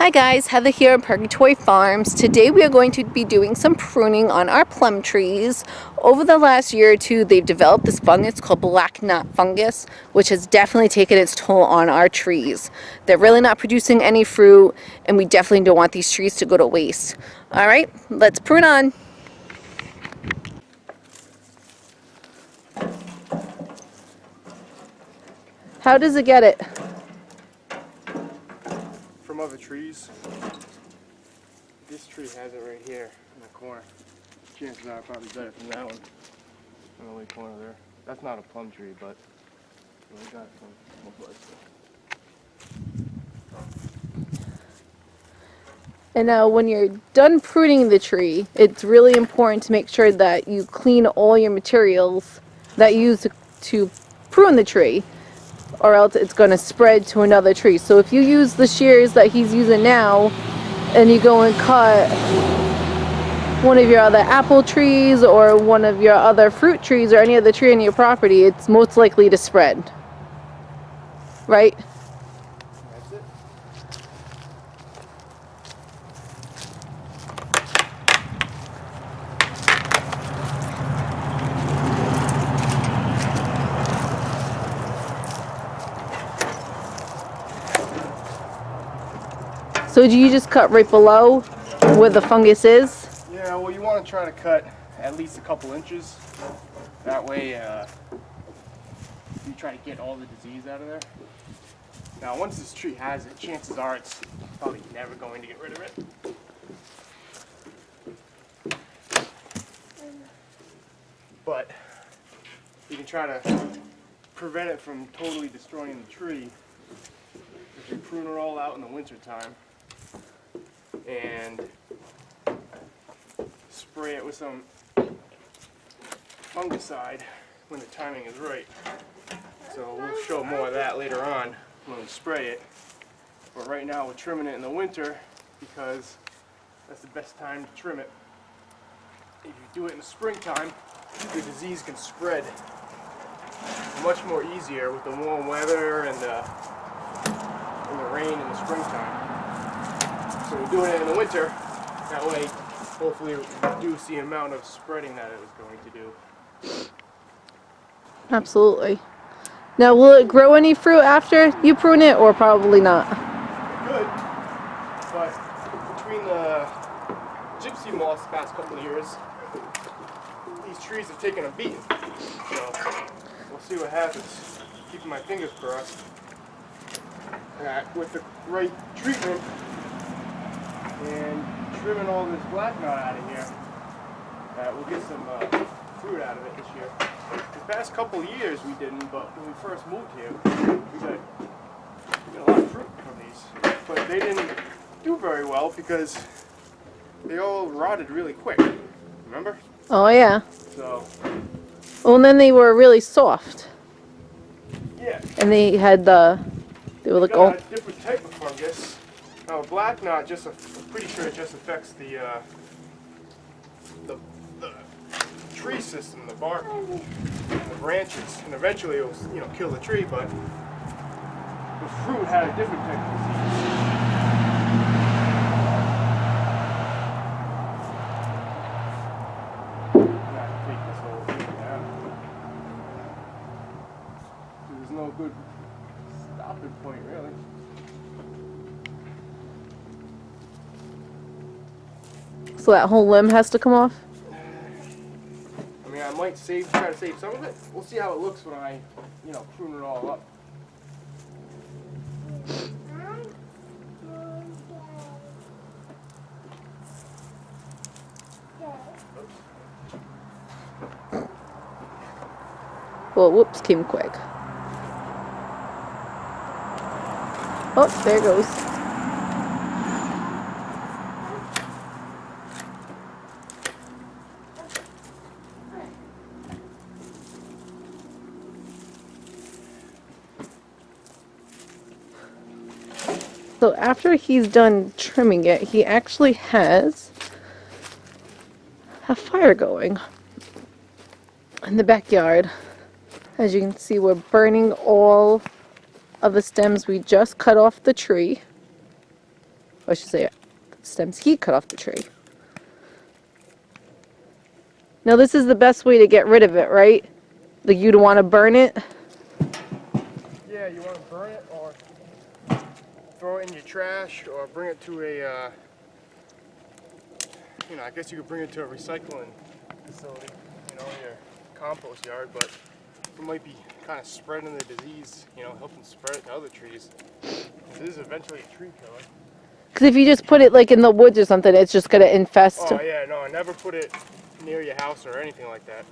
Hi guys, Heather here at Purgatory Farms. Today we are going to be doing some pruning on our plum trees. Over the last year or two, they've developed this fungus called black knot fungus, which has definitely taken its toll on our trees. They're really not producing any fruit, and we definitely don't want these trees to go to waste. Alright, let's prune on. How does it get it? From other trees. This tree has it right here in the corner. Chances are probably better from that one. In the late corner there. That's not a plum tree, but we got some. And now when you're done pruning the tree, it's really important to make sure that you clean all your materials that you use to prune the tree, or else it's going to spread to another tree. So if you use the shears that he's using now and you go and cut one of your other apple trees or one of your other fruit trees or any other tree on your property, it's most likely to spread. Right? That's it. So do you just cut right below where the fungus is? Yeah, well, you want to try to cut at least a couple inches. That way, you try to get all the disease out of there. Now, once this tree has it, chances are it's probably never going to get rid of it. But you can try to prevent it from totally destroying the tree if you prune it all out in the winter time and spray it with some fungicide when the timing is right. So we'll show more of that later on when we spray it. But right now we're trimming it in the winter because that's the best time to trim it. If you do it in the springtime, the disease can spread much more easier with the warm weather and the rain in the springtime. So we're doing it in the winter. That way, hopefully, reduce the amount of spreading that it was going to do. Absolutely. Now, will it grow any fruit after you prune it, or probably not? It could, but between the gypsy moths the past couple of years, these trees have taken a beating. So we'll see what happens. Keeping my fingers crossed. With the right treatment and trimming all this black knot out of here, we'll get some fruit out of it this year. The past couple of years we didn't, but when we first moved here, we got a lot of fruit from these. But they didn't do very well because they all rotted really quick. Remember? Oh yeah. So. Well, and then they were really soft. Yeah. And they had they were like got a different type of fungus. Now, a black knot I'm pretty sure it just affects the tree system, the bark, the branches, and eventually it will, kill the tree. But the fruit had a different type of disease. I'm gonna take this whole thing down. There's no good stopping point, really. So that whole limb has to come off? I mean, I might try to save some of it. We'll see how it looks when I, prune it all up. Well, whoops, came quick. Oh, there it goes. So after he's done trimming it, he actually has a fire going in the backyard. As you can see, we're burning all of the stems we just cut off the tree. I should say stems he cut off the tree. Now this is the best way to get rid of it, right? Like you don't want to burn it. Yeah, you want to burn it or throw it in your trash or bring it to a, you know, I guess you could bring it to a recycling facility, you know, your compost yard, but it might be kind of spreading the disease, you know, helping spread it to other trees. This is eventually a tree killer. Because if you just put it like in the woods or something, it's just going to infest. Oh yeah, no, never put it near your house or anything like that.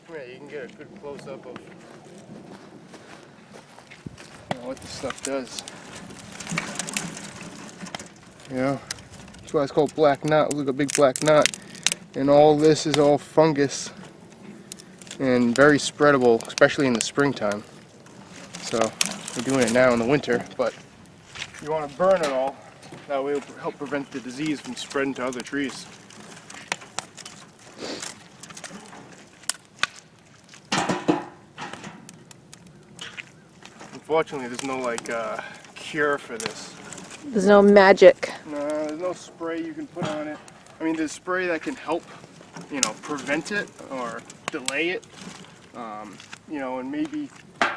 Come here, you can get a good close-up of what this stuff does. You know, that's why it's called black knot. Look, a big black knot. And all this is all fungus and very spreadable, especially in the springtime. So we're doing it now in the winter, but you want to burn it all. That way it'll help prevent the disease from spreading to other trees. Unfortunately, there's no like cure for this. There's no magic. No, there's no spray you can put on it. I mean, there's spray that can help, you know, prevent it or delay it. You know, and maybe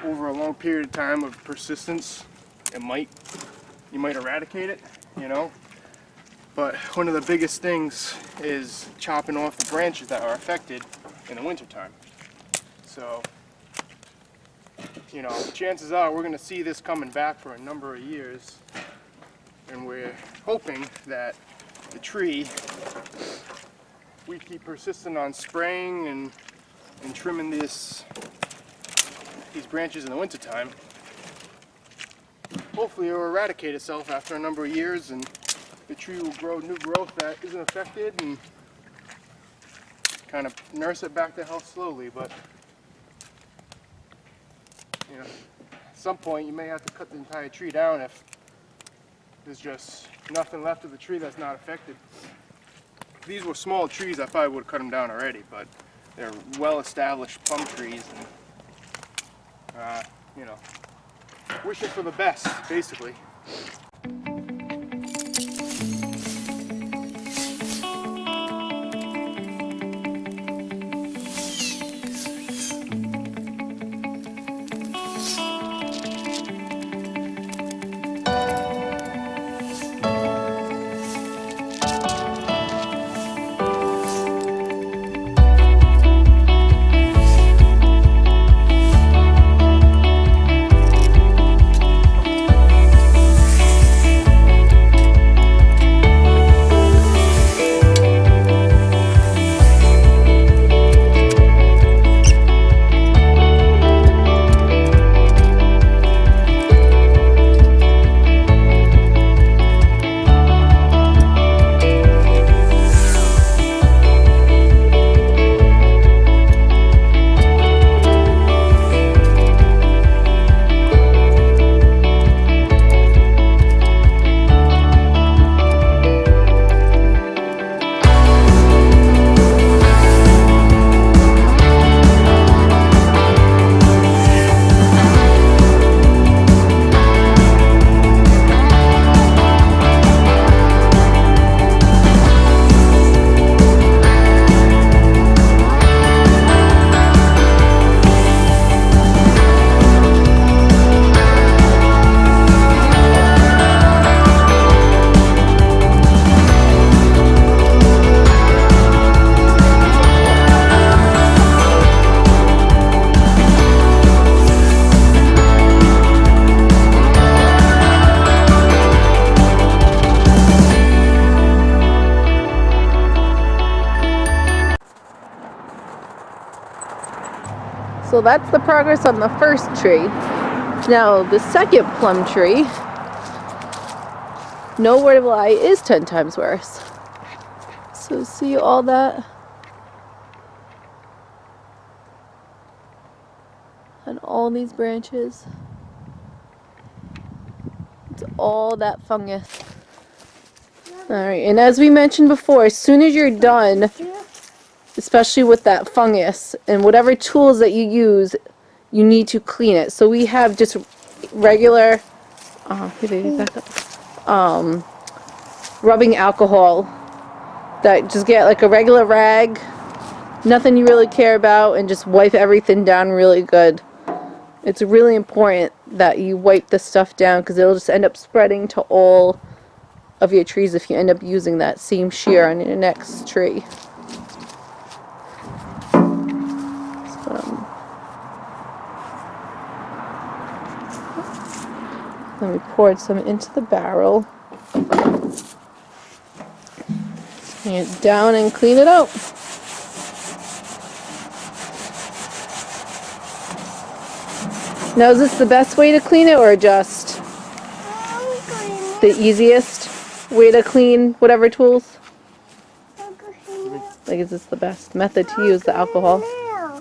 over a long period of time of persistence, you might eradicate it, you know. But one of the biggest things is chopping off the branches that are affected in the wintertime. So, you know, chances are we're going to see this coming back for a number of years. And we're hoping that the tree, we keep persistent on spraying and trimming these branches in the wintertime. Hopefully it will eradicate itself after a number of years and the tree will grow new growth that isn't affected and kind of nurse it back to health slowly. But you know, at some point you may have to cut the entire tree down if there's just nothing left of the tree that's not affected. If these were small trees, I probably would have cut them down already, but they're well-established plum trees, and you know, wishing for the best, basically. So that's the progress on the first tree. Now the second plum tree, no word of a lie, is 10 times worse. So see all that? And all these branches. It's all that fungus. Alright, and as we mentioned before, as soon as you're done, especially with that fungus, and whatever tools that you you need to clean it. So we have just regular, hey baby, back up. Rubbing alcohol that just get like a regular rag, nothing you really care about, and just wipe everything down really good. It's really important that you wipe this stuff down because it'll just end up spreading to all of your trees if you end up using that same shear on your next tree. Then we poured some into the barrel. Bring it down and clean it out. Now, is this the best way to clean it or just the easiest way to clean whatever tools? Like, is this the best method to use the alcohol? I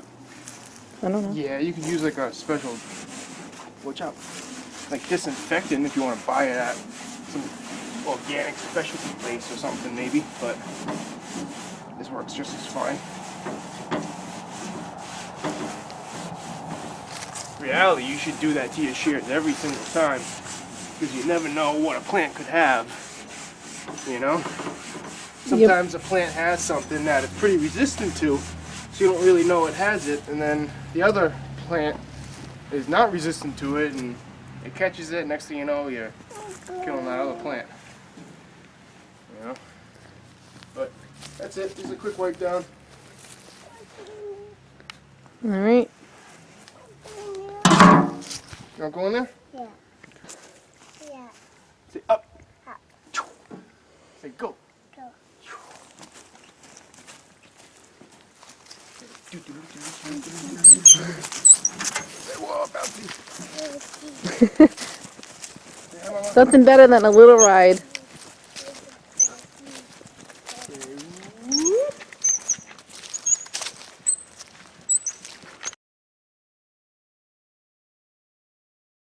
don't know. Yeah, you can use like a special, watch out, like disinfectant if you want to buy it at some organic specialty place or something maybe, but this works just as fine. In reality, you should do that to your shears every single time because you never know what a plant could have, you know? Sometimes a plant has something that it's pretty resistant to, so you don't really know it has it, and then the other plant is not resistant to it and it catches it, next thing you know you're killing that other plant. You know? But that's it, just a quick wipe down. Alright. You want to go in there? Yeah. Yeah. Say up. Up. Say go. Go. Whoa, bouncy. Something better than a little ride.